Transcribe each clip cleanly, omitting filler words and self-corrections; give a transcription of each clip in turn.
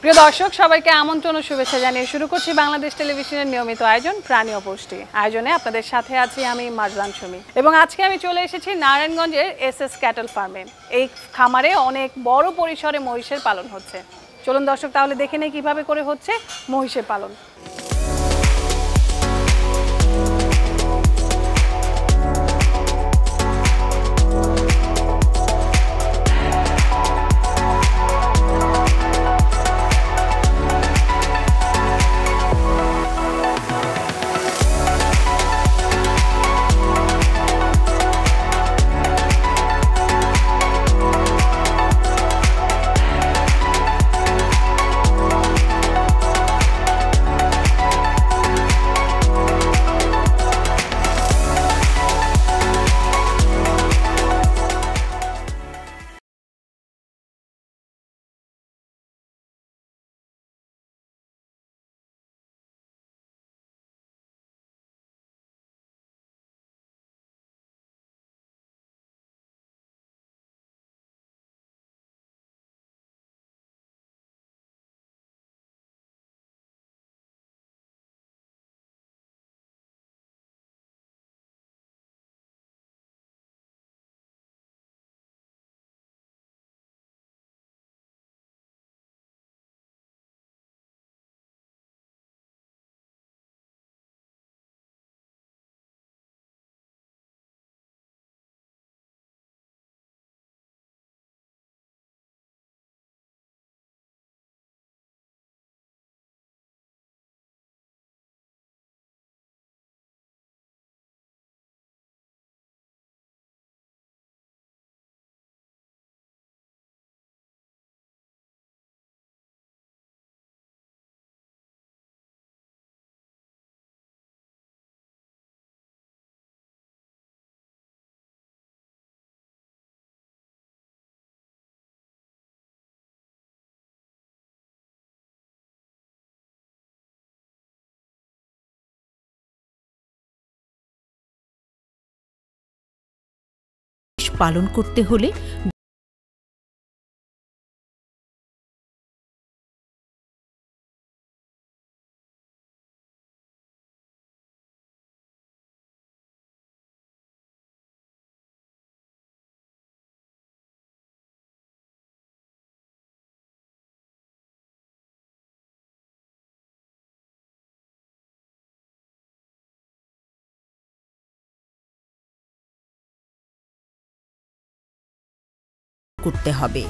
প্রিয় দর্শক সবাইকে আমন্ত্রণ ও শুভেচ্ছা জানিয়ে শুরু করছি বাংলাদেশ টেলিভিশনের নিয়মিত আয়োজন প্রাণী ও পুষ্টি। আয়োজনে আপনাদের সাথে আছি আমি মারজান সুমি এবং আজকে আমি চলে এসেছি নারায়ণগঞ্জের এসএস ক্যাটল ফার্মে। এই খামারে অনেক বড় পরিসরে মহিষের পালন হচ্ছে। চলুন দর্শক তাহলে দেখে নেই কিভাবে করে হচ্ছে মহিষের পালন। পালন করতে হলে করতে হবে।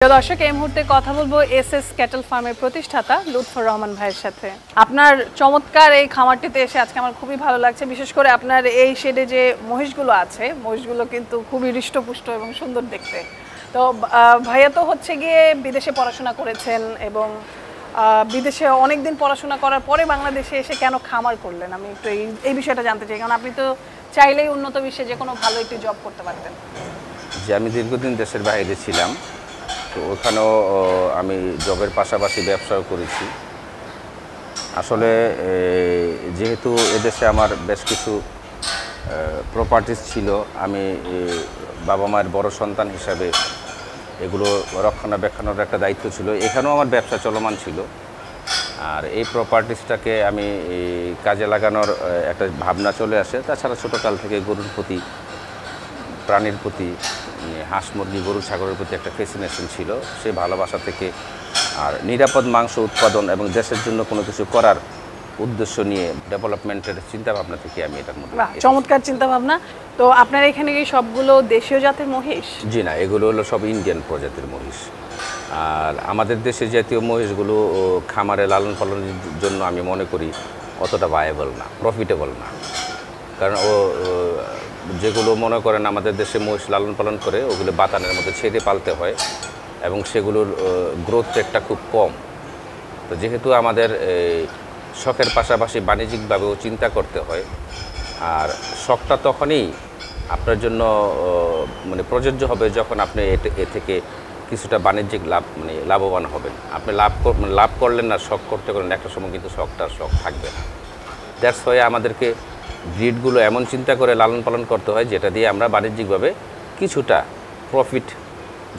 দর্শক এই মুহূর্তে কথা বলবো এসএস ক্যাটল ফার্মের প্রতিষ্ঠাতা লুৎফর রহমান ভাইয়ের সাথে। আপনার চমৎকার এই খামারটিতে এসে আজকে আমার খুবই ভালো লাগছে, বিশেষ করে আপনার এই শেডে যে মহিষগুলো আছে, মহিষগুলো কিন্তু খুবই হৃষ্টপুষ্ট এবং সুন্দর দেখতে। তো ভাইয়া তো হচ্ছে গিয়ে বিদেশে পড়াশোনা করেছেন এবং বিদেশে অনেকদিন পড়াশোনা করার পরে বাংলাদেশে এসে কেন খামার করলেন, আমি একটু এই বিষয়টা জানতে চাই, কারণ আপনি তো চাইলেই উন্নত বিশ্বে যে কোনো ভালো একটি জব করতে পারতেন। যে আমি দীর্ঘদিন দেশের বাইরে ছিলাম, তো ওখানেও আমি জবের পাশাপাশি ব্যবসাও করেছি। আসলে যেহেতু এদেশে আমার বেশ কিছু প্রপার্টিস ছিল। আমি বাবা মায়ের বড় সন্তান হিসাবে এগুলো রক্ষণাবেক্ষণের একটা দায়িত্ব ছিল। এখানেও আমার ব্যবসা চলমান ছিল। আর এই প্রপার্টিসটাকে আমি কাজে লাগানোর একটা ভাবনা চলে আসে। তাছাড়া ছোটোকাল থেকে গরুর প্রতি, প্রাণীর প্রতি, হাঁস মুরগি গরু ছাগলের প্রতি একটা ফ্যাসিনেশন ছিল। সেই ভালোবাসা থেকে আর নিরাপদ মাংস উৎপাদন এবং দেশের জন্য কোনো কিছু করার উদ্দেশ্য নিয়ে ডেভেলপমেন্টের চিন্তাভাবনা থেকে আমি এটার মধ্যে বাহ, চমৎকার চিন্তা ভাবনা। তো আপনার এখানে কি সবগুলো দেশীয় জাতের মহিষ? জি না, এগুলো হলো সব ইন্ডিয়ান প্রজাতির মহিষ। আর আমাদের দেশে জাতীয় মহিষগুলো খামারে লালন পালনের জন্য আমি মনে করি অতটা ভায়াবল না, প্রফিটেবল না। কারণ যেগুলো মনে করেন আমাদের দেশে মহিষ লালন পালন করে ওগুলো বাতানের মধ্যে ছেড়ে পালতে হয় এবং সেগুলোর গ্রোথ রেটটা খুব কম। তো যেহেতু আমাদের শখের পাশাপাশি বাণিজ্যিকভাবেও চিন্তা করতে হয়, আর শখটা তখনই আপনার জন্য মানে প্রযোজ্য হবে যখন আপনি এ থেকে কিছুটা বাণিজ্যিক লাভবান হবেন। আপনি লাভ করলেন না, শখ করতে করলেন, একটা সময় কিন্তু শখ থাকবে না। দ্যাটস ওয়াই আমাদেরকে ব্রিডগুলো এমন চিন্তা করে লালন পালন করতে হয় যেটা দিয়ে আমরা বাণিজ্যিকভাবে কিছুটা প্রফিট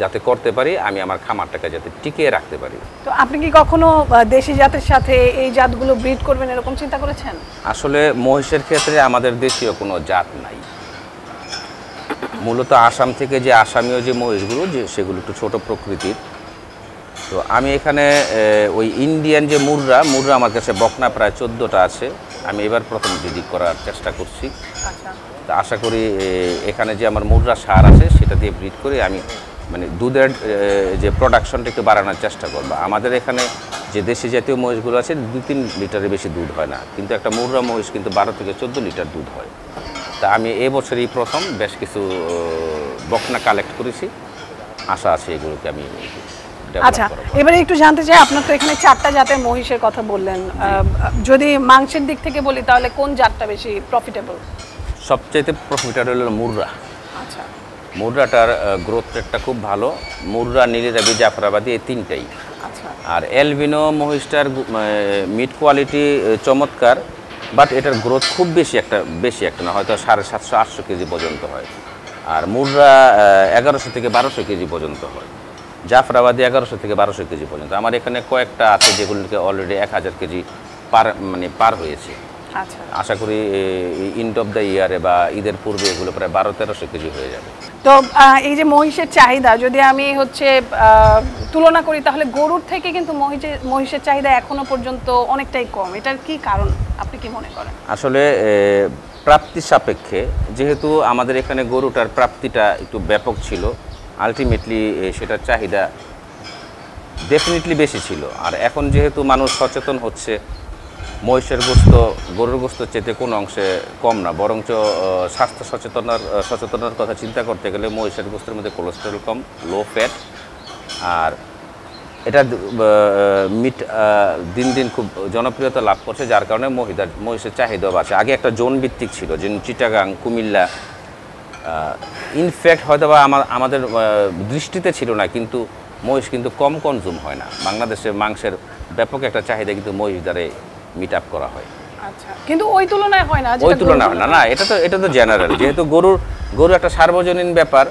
যাতে করতে পারি, আমি আমার খামারটাকে যাতে টিকিয়ে রাখতে পারি। তো আপনি কি কখনো দেশি জাতের সাথে এই জাতগুলো ব্রিড করবেন এরকম চিন্তা করেছেন? আসলে মহিষের ক্ষেত্রে আমাদের দেশীয় কোনো জাত নাই। মূলত আসাম থেকে যে আসামীয় যে মহিষগুলো সেগুলো একটু ছোটো প্রকৃতির। তো আমি এখানে ওই ইন্ডিয়ান যে মুররা আমার কাছে বকনা প্রায় 14টা আছে। আমি এবার প্রথম ব্রিডিং করার চেষ্টা করছি। আচ্ছা, তো আশা করি এখানে যে আমার মুররা সার আছে সেটা দিয়ে ব্রিড করে আমি মানে দুধের যে প্রোডাকশনটা একটু বাড়ানোর চেষ্টা করবো। আমাদের এখানে যে দেশি জাতীয় মহিষগুলো আছে 2-3 লিটারের বেশি দুধ হয় না, কিন্তু একটা মুররা মহিষ কিন্তু 12 থেকে 14 লিটার দুধ হয়। তা আমি এবছরই প্রথম বেশ কিছু বকনা কালেক্ট করেছি, আশা আছে এগুলোকে আমি আচ্ছা। এবারে একটু জানতে চাই, আপনার তো এখানে 4টা জাতের মহিষের কথা বললেন, যদি মাংসের দিক থেকে বলি তাহলে কোন জাতটা বেশি প্রফিটেবল? সবচাইতে প্রফিটেবল হলো মুররা। আচ্ছা, মুররাটার গ্রোথ রেটটা খুব ভালো। মুররা, নীলিরাবি, জাফরাবাদী এই 3টাই। আচ্ছা। আর এলবিনো মহিষটার মিট কোয়ালিটি চমৎকার, বাট এটার গ্রোথ খুব বেশি একটা না, হয়তো 750-800 কেজি পর্যন্ত হয়। আর মুররা 1100 থেকে 1200 কেজি পর্যন্ত হয়। জাফরাবাদী 1100 থেকে 1200 কেজি পর্যন্ত। আমার এখানে কয়েকটা আছে যেগুলোকে অলরেডি 1000 কেজি পার হয়েছে। আচ্ছা, আশা করি এন্ড অফ দ্য ইয়ারে বা ঈদের পূর্বে এগুলো প্রায় 1200-1300 কেজি হয়ে যাবে। তো এই যে মহিষের চাহিদা যদি আমি তুলনা করি তাহলে গরুর থেকে কিন্তু মহিষের চাহিদা এখনো পর্যন্ত অনেকটাই কম। এটার কি কারণ আপনি কি মনে করেন? আসলে প্রাপ্তি সাপেক্ষে যেহেতু আমাদের এখানে গরুটার প্রাপ্তিটা একটু ব্যাপক ছিল, আলটিমেটলি সেটার চাহিদা ডেফিনেটলি বেশি ছিল। আর এখন যেহেতু মানুষ সচেতন হচ্ছে, মহিষের গোস্ত গরুর গোস্ত চেতে কোনো অংশে কম না, বরঞ্চ স্বাস্থ্য সচেতনার কথা চিন্তা করতে গেলে মহিষের গোস্তের মধ্যে কোলেস্টেরল কম, লো ফ্যাট, আর এটা মিট দিন দিন খুব জনপ্রিয়তা লাভ করছে, যার কারণে মহিষের চাহিদাও আছে। আগে একটা জোন ভিত্তিক ছিল, যেমন চিটাগাং, কুমিল্লা, ইনফ্যাক্ট হয়তো বা আমাদের দৃষ্টিতে ছিল না, কিন্তু মহিষ কিন্তু কম কনজুম হয় না। বাংলাদেশে মাংসের ব্যাপক একটা চাহিদা কিন্তু মহিষ দ্বারে মিট আপ করা হয়। আচ্ছা, কিন্তু ওই তুলনায় হয় না, না, এটা তো জেনারেল। যেহেতু গরু একটা সার্বজনীন ব্যাপার,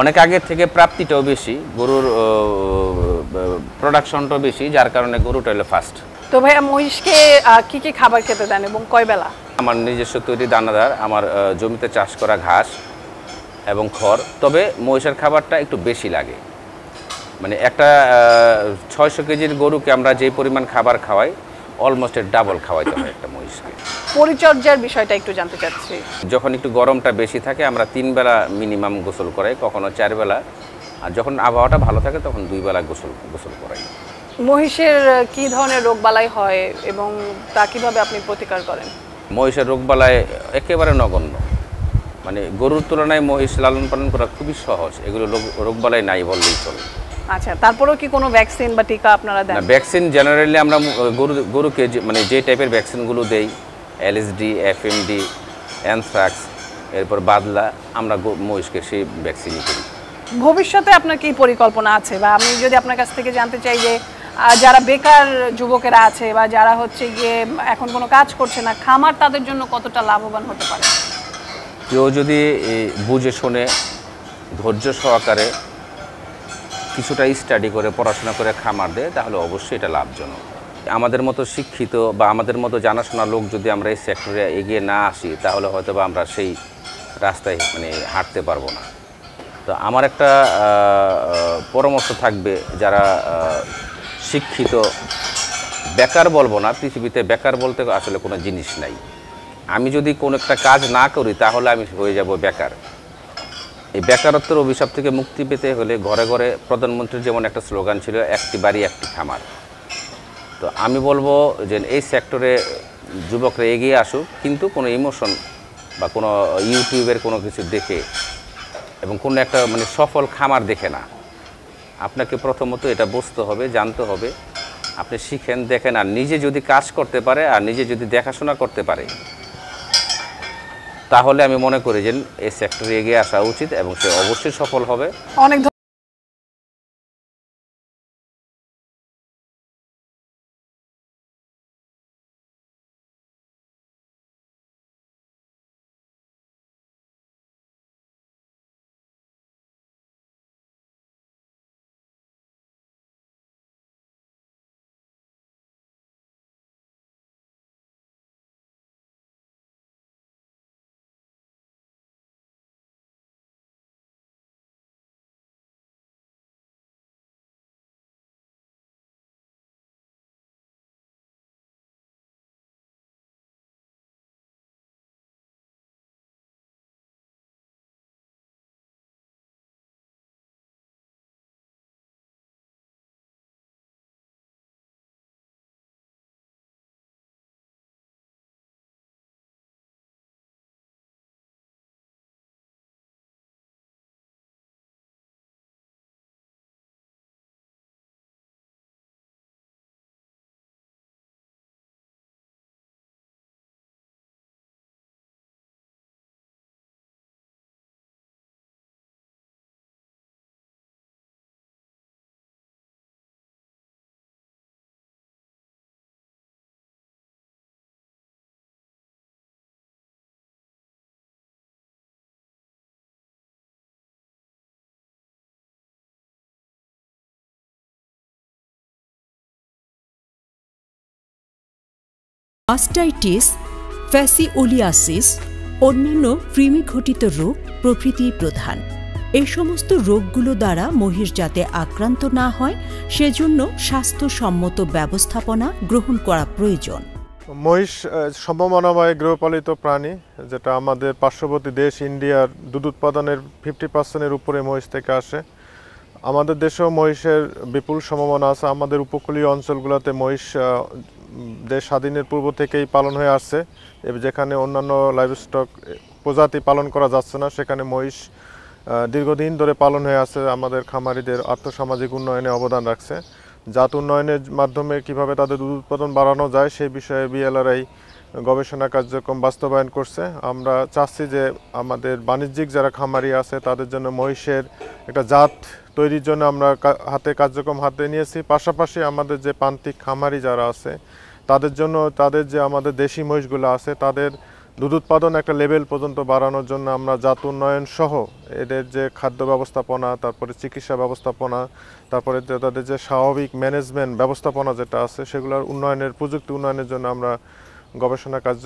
অনেক আগের থেকে প্রাপ্তিটাও বেশি, গরুর প্রোডাকশনটাও বেশি, যার কারণে গরুটা হলো ফার্স্ট। তো ভাইয়া মহিষকে কি কি খাবার খেতে দেন এবং কয় বেলা? আমার নিজস্ব তৈরি দানাদার, আমার জমিতে চাষ করা ঘাস এবং খড়। তবে মহিষের খাবারটা একটু বেশি লাগে, মানে একটা 600 কেজির গরুকে আমরা যে পরিমাণ খাবার খাওয়াই অলমোস্ট এর ডাবল খাওয়াইতে হয় একটা মহিষকে। পরিচর্যার বিষয়টা একটু জানতে চাচ্ছি। যখন একটু গরমটা বেশি থাকে আমরা 3 বেলা মিনিমাম গোসল করাই, কখনো 4 বেলা, আর যখন আবহাওয়াটা ভালো থাকে তখন 2 বেলা গোসল করাই। মহিষের কি ধরনের রোগবালাই হয় এবং তা কিভাবে আপনি প্রতিকার করেন? মহিষের রোগবালাই একেবারে নগণ্য, মানে গরুর তুলনায় মহিষ লালন পালন করা খুবই সহজ, এগুলো রোগবালাই নাই বললেই চলে। আচ্ছা, তারপরেও কি কোনো ভ্যাকসিন বা টিকা আপনারা দেন? না, ভ্যাকসিন জেনারেলি আমরা গরুকে মানে যে টাইপের ভ্যাকসিনগুলো দেই, এলএসডি, এফএমডি, অ্যানথ্রাক্স, এরপর বাদলা, আমরা মহিষকে সেই ভ্যাকসিনই করি। ভবিষ্যতে আপনার কি পরিকল্পনা আছে, বা আমি যদি আপনার কাছ থেকে জানতে চাই যে যারা বেকার যুবকেরা আছে বা যারা হচ্ছে গিয়ে এখন কোনো কাজ করছে না, খামার তাদের জন্য কতটা লাভবান হতে পারে? কেউ যদি বুঝে শুনে ধৈর্য সহকারে কিছুটা স্টাডি করে পড়াশোনা করে খামার দেয় তাহলে অবশ্যই এটা লাভজনক। আমাদের মতো শিক্ষিত বা আমাদের মতো জানাশোনা লোক যদি আমরা এই সেক্টরে এগিয়ে না আসি তাহলে হয়তো বা আমরা সেই রাস্তায় মানে হাঁটতে পারবো না। তো আমার একটা পরামর্শ থাকবে, যারা শিক্ষিত, বেকার বলবো না, পৃথিবীতে বেকার বলতে আসলে কোনো জিনিস নাই। আমি যদি কোনো একটা কাজ না করি তাহলে আমি হয়ে যাব বেকার। এই বেকারত্বের অভিশাপ থেকে মুক্তি পেতে হলে ঘরে ঘরে প্রধানমন্ত্রীর যেমন একটা স্লোগান ছিল, একটি বাড়ি একটি খামার। তো আমি বলবো যে এই সেক্টরে যুবকরা এগিয়ে আসুক, কিন্তু কোনো ইমোশন বা কোনো ইউটিউবের কোনো কিছু দেখে এবং কোনো একটা মানে সফল খামার দেখে না। আপনাকে প্রথমত এটা বুঝতে হবে, জানতে হবে, আপনি শিখেন, দেখেন, আর নিজে যদি কাজ করতে পারে আর নিজে যদি দেখাশোনা করতে পারে তাহলে আমি মনে করি যে এই সেক্টরে এগিয়ে আসা উচিত এবং সে অবশ্যই সফল হবে। অনেক মাস্টাইটিস, ফ্যাসিওলিয়াসিস, অন্যান্য কৃমিঘটিত রোগ প্রভৃতি প্রধান। এই সমস্ত রোগগুলো দ্বারা মহিষ যাতে আক্রান্ত না হয় সেজন্য স্বাস্থ্যসম্মত ব্যবস্থাপনা গ্রহণ করা প্রয়োজন। মহিষ সম্ভাবনাময় গৃহপালিত প্রাণী, যেটা আমাদের পার্শ্ববর্তী দেশ ইন্ডিয়ার দুধ উৎপাদনের 50% উপরে মহিষ থেকে আসে। আমাদের দেশেও মহিষের বিপুল সম্ভাবনা আছে। আমাদের উপকূলীয় অঞ্চলগুলোতে মহিষ দেশ স্বাধীনের পূর্ব থেকেই পালন হয়ে আসছে। যেখানে অন্যান্য লাইভস্টক প্রজাতি পালন করা যাচ্ছে না, সেখানে মহিষ দীর্ঘদিন ধরে পালন হয়ে আছে। আমাদের খামারিদের আর্থসামাজিক উন্নয়নে অবদান রাখছে। জাত উন্নয়নের মাধ্যমে কিভাবে তাদের দুধ উৎপাদন বাড়ানো যায় সেই বিষয়ে বিএলআরআই গবেষণা কার্যক্রম বাস্তবায়ন করছে। আমরা চাচ্ছি যে আমাদের বাণিজ্যিক যারা খামারি আছে তাদের জন্য মহিষের একটা জাত তৈরির জন্য আমরা কার্যক্রম হাতে নিয়েছি। পাশাপাশি আমাদের যে প্রান্তিক খামারি যারা আছে তাদের জন্য, তাদের যে আমাদের দেশি মহিষগুলো আছে তাদের দুধ উৎপাদন একটা লেভেল পর্যন্ত বাড়ানোর জন্য আমরা জাত উন্নয়ন সহ এদের যে খাদ্য ব্যবস্থাপনা, তারপরে চিকিৎসা ব্যবস্থাপনা, তারপরে তাদের যে স্বাভাবিক ম্যানেজমেন্ট ব্যবস্থাপনা যেটা আছে সেগুলোর উন্নয়নের, প্রযুক্তি উন্নয়নের জন্য আমরা গবেষণা কার্য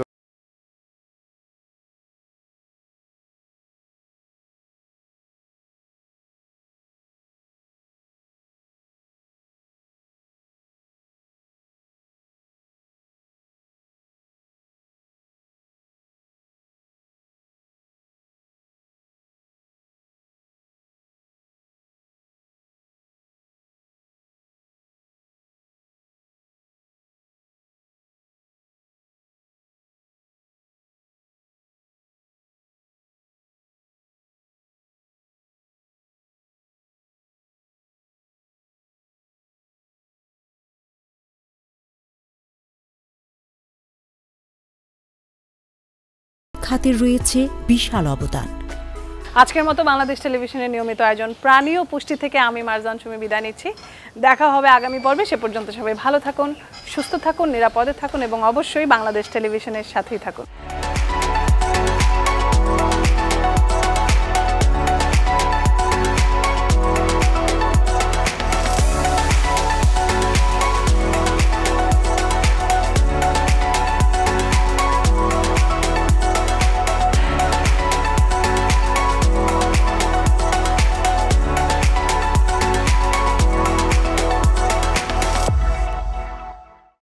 খাতে রয়েছে বিশাল অবদান। আজকের মতো বাংলাদেশ টেলিভিশনের নিয়মিত আয়োজন প্রাণী ও পুষ্টি থেকে আমি মারজান সুমি বিদায় নিচ্ছি। দেখা হবে আগামী পর্বে। সে পর্যন্ত সবাই ভালো থাকুন, সুস্থ থাকুন, নিরাপদে থাকুন এবং অবশ্যই বাংলাদেশ টেলিভিশনের সাথেই থাকুন।